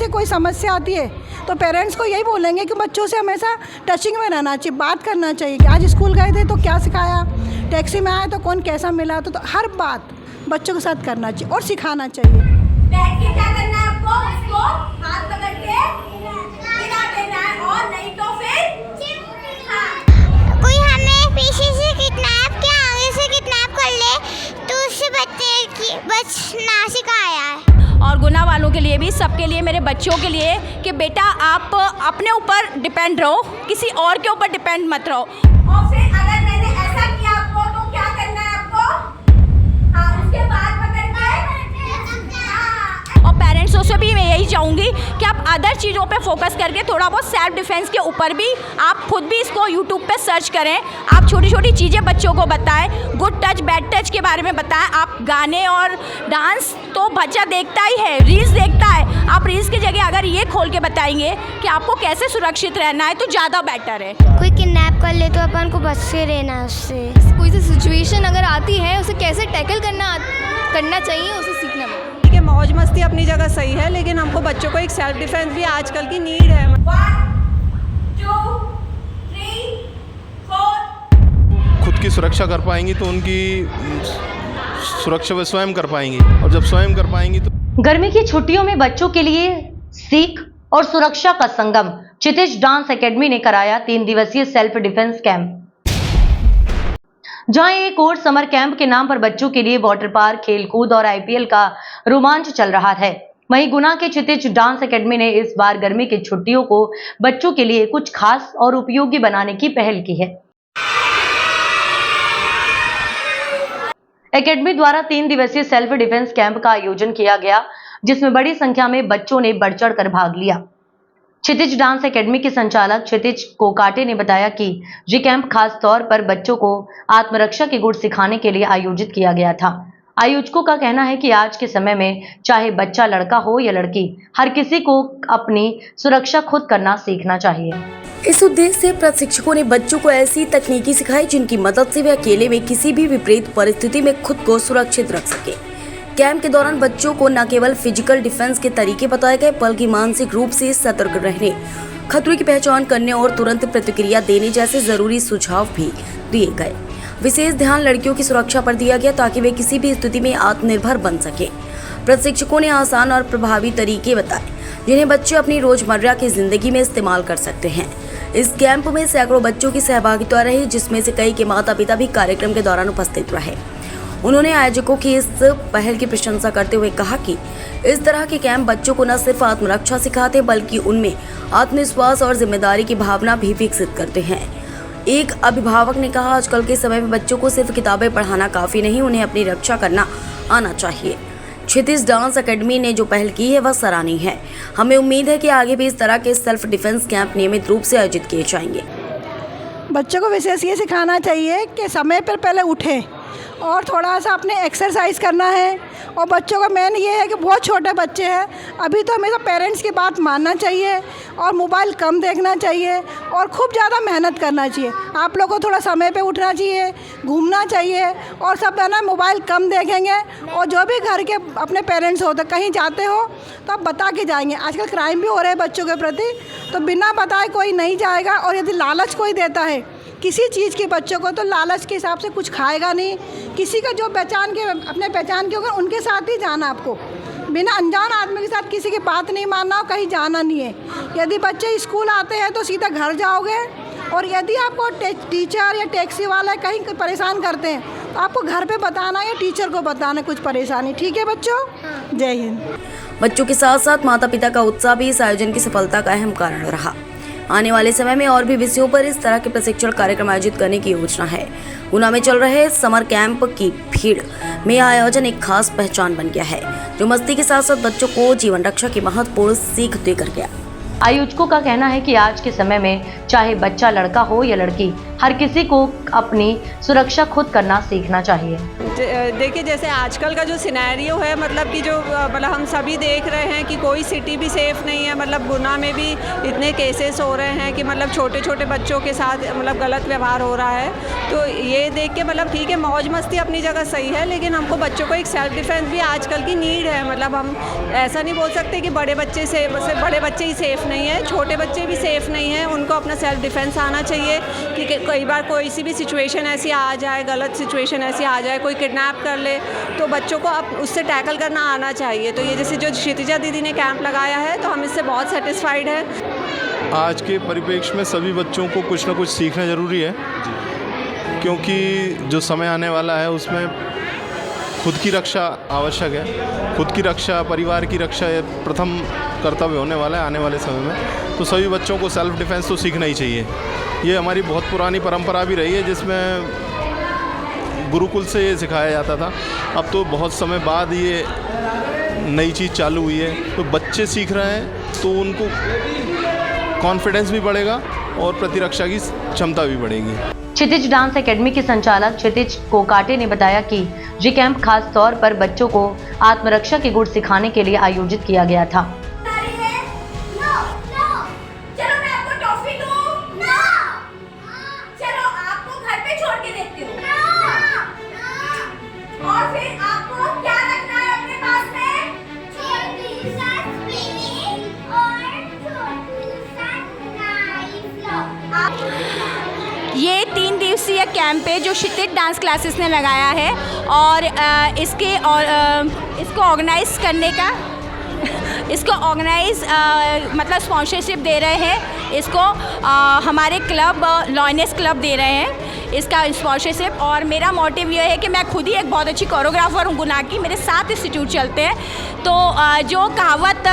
के कोई समस्या आती है तो पेरेंट्स को यही बोलेंगे कि बच्चों से हमेशा टचिंग में रहना चाहिए, बात करना चाहिए कि आज स्कूल गए थे तो क्या सिखाया, टैक्सी में आए तो कौन कैसा मिला, तो हर बात बच्चों के साथ करना चाहिए और सिखाना चाहिए। बैठ के क्या करना है आपको? इसको हाथ पकड़ के हिला देना है और नहीं तो फिर कोई हमें पीछे से किडनैप या आगे से किडनैप कर ले तो उससे बचना सिखाया है। और गुना वालों के लिए भी, सबके लिए, मेरे बच्चों के लिए कि बेटा आप अपने ऊपर डिपेंड रहो, किसी और के ऊपर डिपेंड मत रहो। और फिर अगर मैंने ऐसा किया आपको तो क्या करना है आपको? हाँ, उसके बाद पकड़ के और पेरेंट्सों से भी मैं यही चाहूँगी कि आप अदर चीज़ों पे फोकस करके थोड़ा बहुत सेल्फ डिफेंस के ऊपर भी आप खुद भी इसको यूट्यूब पे सर्च करें। आप छोटी छोटी चीज़ें बच्चों को बताएं, गुड टच बैड टच के बारे में बताएं। आप गाने और डांस तो बच्चा देखता ही है, रील्स देखता है, आप रील्स की जगह अगर ये खोल के बताएंगे कि आपको कैसे सुरक्षित रहना है तो ज़्यादा बेटर है। कोई किडनैप कर ले तो अपन को बच के रहना है उससे। कोई सी सिचुएशन अगर आती है उसे कैसे टैकल करना चाहिए, उसे सीखना है। ठीक है, मौज मस्ती अपनी जगह सही है, लेकिन हमको बच्चों को एक सेल्फ डिफेंस भी आजकल की नीड है। 1 2 3 4 खुद की सुरक्षा कर पाएंगी तो उनकी सुरक्षा वे स्वयं कर पाएंगी, और जब स्वयं कर पाएंगी तो गर्मी की छुट्टियों में बच्चों के लिए सीख और सुरक्षा का संगम क्षितिज डांस एकेडमी ने कराया 3 दिवसीय सेल्फ डिफेंस कैंप, जहां एक और समर कैंप के नाम पर बच्चों के लिए वाटर पार्क, खेलकूद और आईपीएल का रोमांच चल रहा है। वहीं गुना के क्षितिज डांस एकेडमी ने इस बार गर्मी की छुट्टियों को बच्चों के लिए कुछ खास और उपयोगी बनाने की पहल की है। एकेडमी द्वारा 3 दिवसीय सेल्फ डिफेंस कैंप का आयोजन किया गया, जिसमें बड़ी संख्या में बच्चों ने बढ़ चढ़ कर भाग लिया। क्षितिज डांस एकेडमी के संचालक क्षितिज कोकाटे ने बताया कि ये कैंप खास तौर पर बच्चों को आत्मरक्षा के गुण सिखाने के लिए आयोजित किया गया था। आयोजकों का कहना है कि आज के समय में चाहे बच्चा लड़का हो या लड़की, हर किसी को अपनी सुरक्षा खुद करना सीखना चाहिए। इस उद्देश्य से प्रशिक्षकों ने बच्चों को ऐसी तकनीकी सिखाई जिनकी मदद से वे अकेले में किसी भी विपरीत परिस्थिति में खुद को सुरक्षित रख सके। कैंप के दौरान बच्चों को न केवल फिजिकल डिफेंस के तरीके बताए गए, बल्कि मानसिक रूप से सतर्क रहने, खतरे की पहचान करने और तुरंत प्रतिक्रिया देने जैसे जरूरी सुझाव भी दिए गए। विशेष ध्यान लड़कियों की सुरक्षा पर दिया गया ताकि वे किसी भी स्थिति में आत्मनिर्भर बन सके। प्रशिक्षकों ने आसान और प्रभावी तरीके बताए जिन्हें बच्चे अपनी रोजमर्रा की जिंदगी में इस्तेमाल कर सकते हैं। इस कैंप में सैकड़ों बच्चों की सहभागिता रही, जिसमें से कई के माता पिता भी कार्यक्रम के दौरान उपस्थित रहे। उन्होंने आयोजकों की इस पहल की प्रशंसा करते हुए कहा कि इस तरह के कैंप बच्चों को न सिर्फ आत्मरक्षा सिखाते बल्कि उनमें आत्मविश्वास और जिम्मेदारी की भावना भी विकसित करते हैं। एक अभिभावक ने कहा, आजकल के समय में बच्चों को सिर्फ किताबें पढ़ाना काफी नहीं, उन्हें अपनी रक्षा करना आना चाहिए। क्षितिज डांस एकेडमी ने जो पहल की है वह सराहनीय है। हमें उम्मीद है कि आगे भी इस तरह के सेल्फ डिफेंस कैंप नियमित रूप से आयोजित किए जाएंगे। बच्चों को विशेष ये सिखाना चाहिए कि समय पर पहले उठें और थोड़ा सा अपने एक्सरसाइज करना है। और बच्चों का मेन ये है कि बहुत छोटे बच्चे हैं अभी, तो हमेशा पेरेंट्स की बात मानना चाहिए और मोबाइल कम देखना चाहिए और खूब ज़्यादा मेहनत करना चाहिए। आप लोग को थोड़ा समय पे उठना चाहिए, घूमना चाहिए और सब है ना मोबाइल कम देखेंगे। और जो भी घर के अपने पेरेंट्स होते कहीं जाते हो तो आप बता के जाएंगे। आजकल क्राइम भी हो रहे हैं बच्चों के प्रति, तो बिना बताए कोई नहीं जाएगा। और यदि लालच कोई देता है किसी चीज़ के बच्चों को, तो लालच के हिसाब से कुछ खाएगा नहीं। किसी का जो पहचान के अपने पहचान के होगा उनके साथ ही जाना आपको, बिना अनजान आदमी के साथ किसी की बात नहीं मानना और कहीं जाना नहीं है। यदि बच्चे स्कूल आते हैं तो सीधा घर जाओगे, और यदि आपको टीचर या टैक्सी वाला कहीं परेशान करते हैं तो आपको घर पे बताना या टीचर को बताना कुछ परेशानी। ठीक है बच्चों, जय हिंद। बच्चों के साथ साथ माता पिता का उत्साह भी इस आयोजन की सफलता का अहम कारण रहा। आने वाले समय में और भी विषयों पर इस तरह के प्रशिक्षण कार्यक्रम आयोजित करने की योजना है। गुना में चल रहे समर कैंप की भीड़ में आयोजन एक खास पहचान बन गया है, जो मस्ती के साथ साथ बच्चों को जीवन रक्षा की महत्वपूर्ण सीख देकर गया। आयोजकों का कहना है कि आज के समय में चाहे बच्चा लड़का हो या लड़की, हर किसी को अपनी सुरक्षा खुद करना सीखना चाहिए। देखिए, जैसे आजकल का जो सिनेरियो है, मतलब कि जो मतलब हम सभी देख रहे हैं कि कोई सिटी भी सेफ़ नहीं है। मतलब गुना में भी इतने केसेस हो रहे हैं कि मतलब छोटे छोटे बच्चों के साथ मतलब गलत व्यवहार हो रहा है। तो ये देख के मतलब ठीक है, मौज मस्ती अपनी जगह सही है, लेकिन हमको बच्चों को एक सेल्फ डिफेंस भी आजकल की नीड है। मतलब हम ऐसा नहीं बोल सकते कि बड़े बच्चे ही सेफ़ नहीं है, छोटे बच्चे भी सेफ़ नहीं हैं। उनको अपना सेल्फ डिफेंस आना चाहिए कि कई बार कोई सी भी सिचुएशन ऐसी आ जाए, गलत सिचुएशन ऐसी आ जाए, कोई किडनैप कर ले, तो बच्चों को अब उससे टैकल करना आना चाहिए। तो ये जैसे जो क्षितिजा दीदी ने कैंप लगाया है, तो हम इससे बहुत सेटिस्फाइड हैं। आज के परिप्रेक्ष्य में सभी बच्चों को कुछ ना कुछ सीखना ज़रूरी है, क्योंकि जो समय आने वाला है उसमें खुद की रक्षा आवश्यक है। खुद की रक्षा, परिवार की रक्षा ये प्रथम कर्तव्य होने वाला है आने वाले समय में। तो सभी बच्चों को सेल्फ डिफेंस तो सीखना ही चाहिए। ये हमारी बहुत पुरानी परंपरा भी रही है, जिसमें गुरुकुल से ये सिखाया जाता था। अब तो बहुत समय बाद ये नई चीज़ चालू हुई है, तो बच्चे सीख रहे हैं तो उनको कॉन्फिडेंस भी बढ़ेगा और प्रतिरक्षा की क्षमता भी बढ़ेगी। क्षितिज डांस एकेडमी के संचालक क्षितिज कोकाटे ने बताया कि ये कैंप खास तौर पर बच्चों को आत्मरक्षा के गुण सिखाने के लिए आयोजित किया गया था। ये 3 दिवसीय कैंप है जो क्षितिज डांस क्लासेस ने लगाया है, और इसको ऑर्गेनाइज करने का मतलब स्पॉन्सरशिप दे रहे हैं। इसको हमारे क्लब लॉयनेस क्लब दे रहे हैं इसका स्पॉन्सरशिप। और मेरा मोटिव ये है कि मैं खुद ही एक बहुत अच्छी कोरियोग्राफर हूँ गुना की, मेरे 7 इंस्टीट्यूट चलते हैं। तो जो कहावत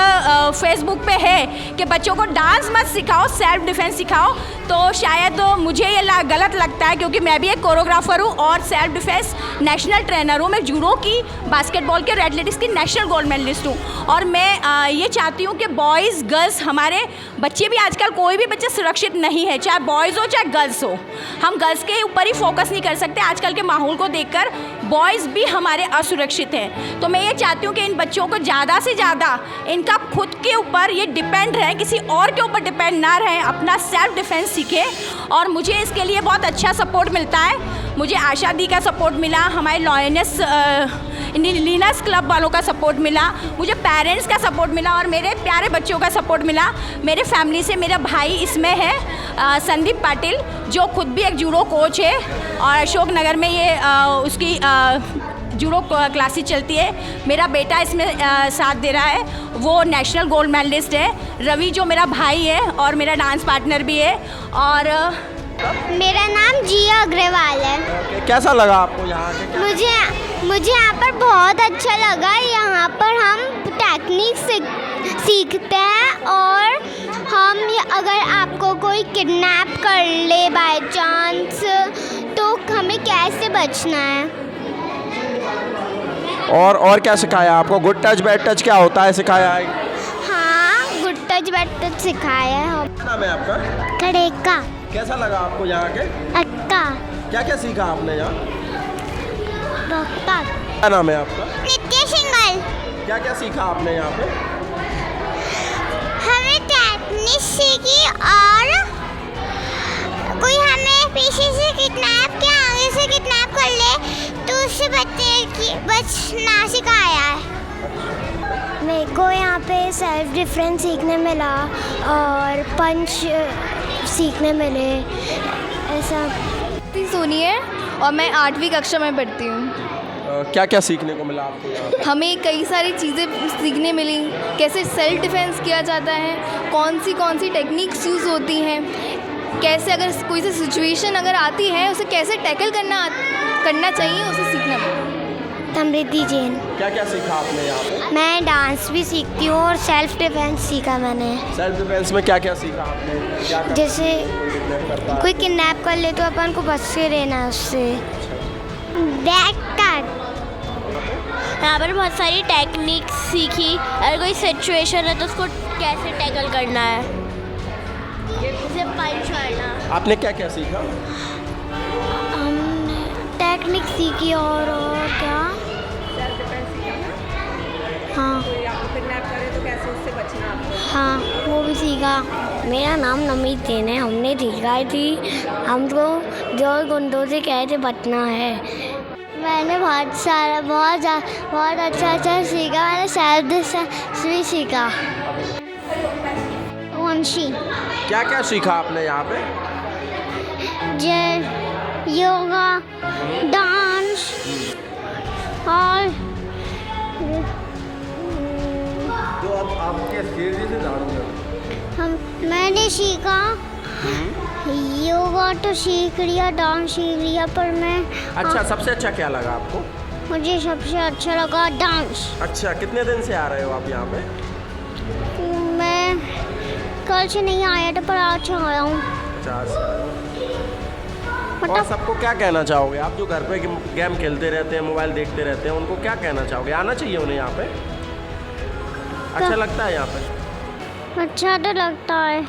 फेसबुक पे है कि बच्चों को डांस मत सिखाओ, सेल्फ डिफेंस सिखाओ, तो शायद मुझे ये गलत लगता है, क्योंकि मैं भी एक कोरियोग्राफर हूँ और सेल्फ डिफेंस नेशनल ट्रेनर हूँ। मैं जूडो की, बास्केटबॉल के और एथलेटिक्स की नेशनल गोल्ड मेडलिस्ट हूँ। और मैं ये चाहती हूँ कि बॉयज़ गर्ल्स, हमारे बच्चे भी, आजकल कोई भी बच्चा सुरक्षित नहीं है, चाहे बॉयज़ हो चाहे गर्ल्स हो। हम गर्ल्स के ऊपर ही फोकस नहीं कर सकते, आजकल के माहौल को देखकर बॉयज़ भी हमारे असुरक्षित हैं। तो मैं ये चाहती हूँ कि इन बच्चों को ज़्यादा से ज़्यादा इनका खुद के ऊपर ये डिपेंड रहे, किसी और के ऊपर डिपेंड ना रहें, अपना सेल्फ डिफेंस सीखें। और मुझे इसके लिए बहुत अच्छा सपोर्ट मिलता है। मुझे आशा दी का सपोर्ट मिला, हमारे लॉयनेस लीनस क्लब वालों का सपोर्ट मिला, मुझे पेरेंट्स का सपोर्ट मिला और मेरे प्यारे बच्चों का सपोर्ट मिला। मेरे फैमिली से मेरा भाई इसमें है संदीप पाटिल, जो खुद भी एक जूडो कोच है और अशोक नगर में ये उसकी जूडो क्लासेस चलती है। मेरा बेटा इसमें साथ दे रहा है, वो नेशनल गोल्ड मेडलिस्ट है। रवि जो मेरा भाई है और मेरा डांस पार्टनर भी है। और मेरा नाम जिया अग्रवाल है। कैसा लगा आपको यहाँ के? मुझे यहाँ पर बहुत अच्छा लगा। यहाँ पर हम टेक्निक सीखते हैं, और हम अगर आपको कोई किडनैप कर ले बाय चांस, तो हमें कैसे बचना है। और क्या सिखाया आपको? गुड टच बैड टच क्या होता है सिखाया है? हाँ, गुड टच बैड टच सिखाया है। क्या नाम है आपका? कड़ेका। कैसा लगा आपको यहाँ के? अक्का। क्या क्या सीखा आपने यहाँ? डॉक्टर। क्या नाम है आपका? नित्य सिंगल। क्या क्या सीखा आपने यहाँ पे? हमें टेक्निक सीखी, और कोई हमें पीछे से किडनैप या आगे से किडनैप कर ले तो उससे बचना सिखाया है। मेरे को यहाँ पे सेल्फ डिफेंस सीखने मिला और पंच सीखने मिले, ऐसा। सोनी है और मैं 8वीं कक्षा में पढ़ती हूँ। क्या क्या सीखने को मिला आपको यहाँ? हमें कई सारी चीज़ें सीखने मिली, कैसे सेल्फ डिफेंस किया जाता है, कौन सी टेक्निक्स यूज़ होती हैं, कैसे अगर कोई सी सिचुएशन अगर आती है उसे कैसे टैकल करना चाहिए, उसे सीखना मिला। समृद्धि जैन। क्या क्या सीखा आपने यहाँ पे? मैं डांस भी सीखती हूँ और सेल्फ डिफेंस सीखा मैंने। सेल्फ डिफेंस में क्या क्या सीखा आपने? क्या जैसे कोई किडनैप कर ले तो अपन को बच के रहना है उससे। यहाँ पर बहुत सारी टेक्निक सीखी, अगर कोई सिचुएशन है तो उसको कैसे टैकल करना है, जैसे पंच मारना। आपने क्या क्या सीखा? टेक्निक सीखी और क्या, सेल्फ डिफेंस सीखा ना? हाँ कोई आपको किडनैप करे तो कैसे उससे बचना आपको? हाँ वो भी सीखा। मेरा नाम नमित जैन है। हमने सीखा थी हमको जो गुंडों से कैसे बचना है। मैंने बहुत अच्छा सीखा। मैंने सेल्फ डिफेंस भी सीखा। वंशी क्या क्या सीखा आपने यहाँ पे? योगा, डांस और तो अब आपके सीढ़ी से जाऊँगा। मैंने सीखा योगा तो सीख लिया, डांस सीख लिया, पर मैं अच्छा, सबसे अच्छा क्या लगा आपको? मुझे सबसे अच्छा लगा डांस। अच्छा, कितने दिन से आ रहे हो आप यहाँ पे? मैं कल से नहीं आया था पर आज से आया हूँ। और सबको क्या कहना चाहोगे आप जो घर पे गेम खेलते रहते हैं, मोबाइल देखते रहते हैं, उनको क्या कहना चाहोगे? आना चाहिए उन्हें यहाँ पे? अच्छा लगता है यहाँ पे? अच्छा तो लगता है।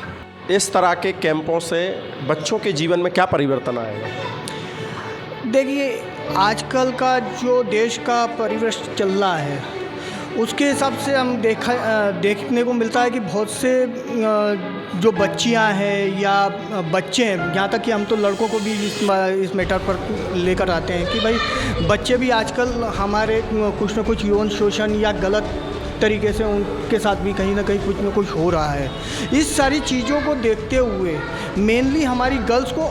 इस तरह के कैंपों से बच्चों के जीवन में क्या परिवर्तन आएगा? देखिए, आजकल का जो देश का परिवेश चल रहा है उसके हिसाब से हम देखने को मिलता है कि बहुत से जो बच्चियां हैं या बच्चे हैं, यहाँ तक कि हम तो लड़कों को भी इस मैटर पर लेकर आते हैं कि भाई बच्चे भी आजकल हमारे कुछ न कुछ यौन शोषण या गलत तरीके से उनके साथ भी कहीं ना कहीं कुछ न कुछ हो रहा है। इस सारी चीज़ों को देखते हुए मेनली हमारी गर्ल्स को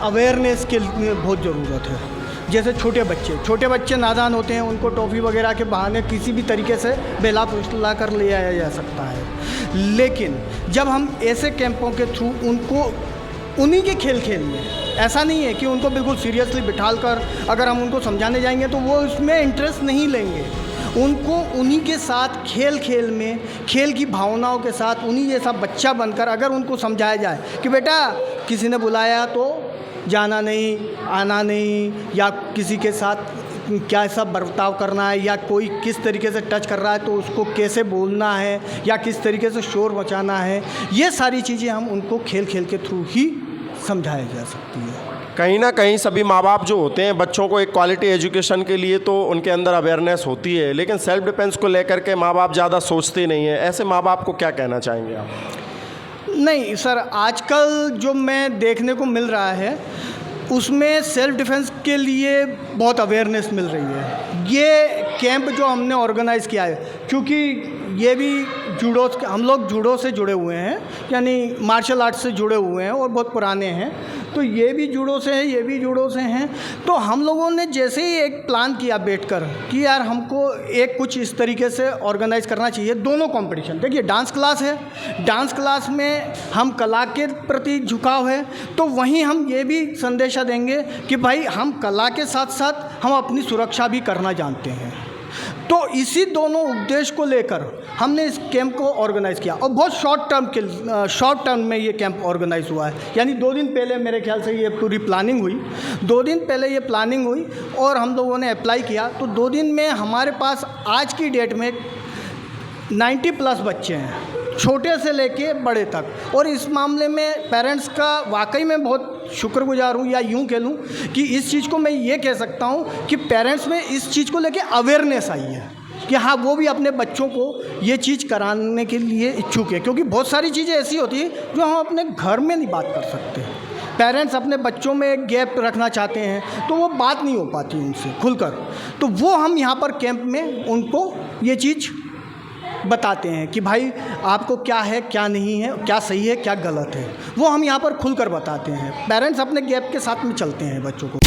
अवेयरनेस के लिए बहुत ज़रूरत है। जैसे छोटे बच्चे नादान होते हैं, उनको टॉफ़ी वगैरह के बहाने किसी भी तरीके से बहला फुसला कर ले आया जा सकता है। लेकिन जब हम ऐसे कैंपों के थ्रू उनको उन्हीं के खेल में, ऐसा नहीं है कि उनको बिल्कुल सीरियसली बिठाल कर अगर हम उनको समझाने जाएंगे तो वो उसमें इंटरेस्ट नहीं लेंगे। उनको उन्हीं के साथ खेल में, खेल की भावनाओं के साथ उन्हीं जैसा बच्चा बनकर अगर उनको समझाया जाए कि बेटा किसी ने बुलाया तो जाना नहीं, आना नहीं, या किसी के साथ क्या सब बर्ताव करना है, या कोई किस तरीके से टच कर रहा है तो उसको कैसे बोलना है, या किस तरीके से शोर मचाना है, ये सारी चीज़ें हम उनको खेल के थ्रू ही समझाया जा सकती है। कहीं ना कहीं सभी माँ बाप जो होते हैं बच्चों को एक क्वालिटी एजुकेशन के लिए तो उनके अंदर अवेयरनेस होती है, लेकिन सेल्फ डिफेंस को लेकर के माँ बाप ज़्यादा सोचते नहीं हैं। ऐसे माँ बाप को क्या कहना चाहेंगे आप? नहीं सर, आजकल जो मैं देखने को मिल रहा है उसमें सेल्फ डिफेंस के लिए बहुत अवेयरनेस मिल रही है। ये कैंप जो हमने ऑर्गेनाइज़ किया है, क्योंकि ये भी हम लोग जूडो से जुड़े हुए हैं, यानी मार्शल आर्ट से जुड़े हुए हैं और बहुत पुराने हैं, तो ये भी जूडो से है, ये भी जूडो से हैं। तो हम लोगों ने जैसे ही एक प्लान किया बैठकर कि यार हमको एक कुछ इस तरीके से ऑर्गेनाइज़ करना चाहिए। दोनों कंपटीशन, देखिए डांस क्लास है, डांस क्लास में हम कला के प्रति झुकाव है, तो वहीं हम ये भी संदेशा देंगे कि भाई हम कला के साथ साथ हम अपनी सुरक्षा भी करना जानते हैं। तो इसी दोनों उद्देश्य को लेकर हमने इस कैंप को ऑर्गेनाइज़ किया और बहुत शॉर्ट टर्म में ये कैंप ऑर्गेनाइज़ हुआ है। यानी 2 दिन पहले मेरे ख्याल से ये पूरी प्लानिंग हुई, 2 दिन पहले ये प्लानिंग हुई और हम लोगों ने अप्लाई किया। तो 2 दिन में हमारे पास आज की डेट में 90+ बच्चे हैं, छोटे से लेके बड़े तक। और इस मामले में पेरेंट्स का वाकई में बहुत शुक्रगुजार हूँ, या यूँ कह लूँ कि इस चीज़ को मैं ये कह सकता हूँ कि पेरेंट्स में इस चीज़ को लेके अवेयरनेस आई है कि हाँ वो भी अपने बच्चों को ये चीज़ कराने के लिए इच्छुक है। क्योंकि बहुत सारी चीज़ें ऐसी होती है जो हम अपने घर में नहीं बात कर सकते। पेरेंट्स अपने बच्चों में एक गैप रखना चाहते हैं तो वो बात नहीं हो पाती उनसे खुलकर, तो वो हम यहाँ पर कैंप में उनको ये चीज़ बताते हैं कि भाई आपको क्या है, क्या नहीं है, क्या सही है, क्या गलत है, वो हम यहाँ पर खुलकर बताते हैं। पेरेंट्स अपने गैप के साथ में चलते हैं बच्चों को।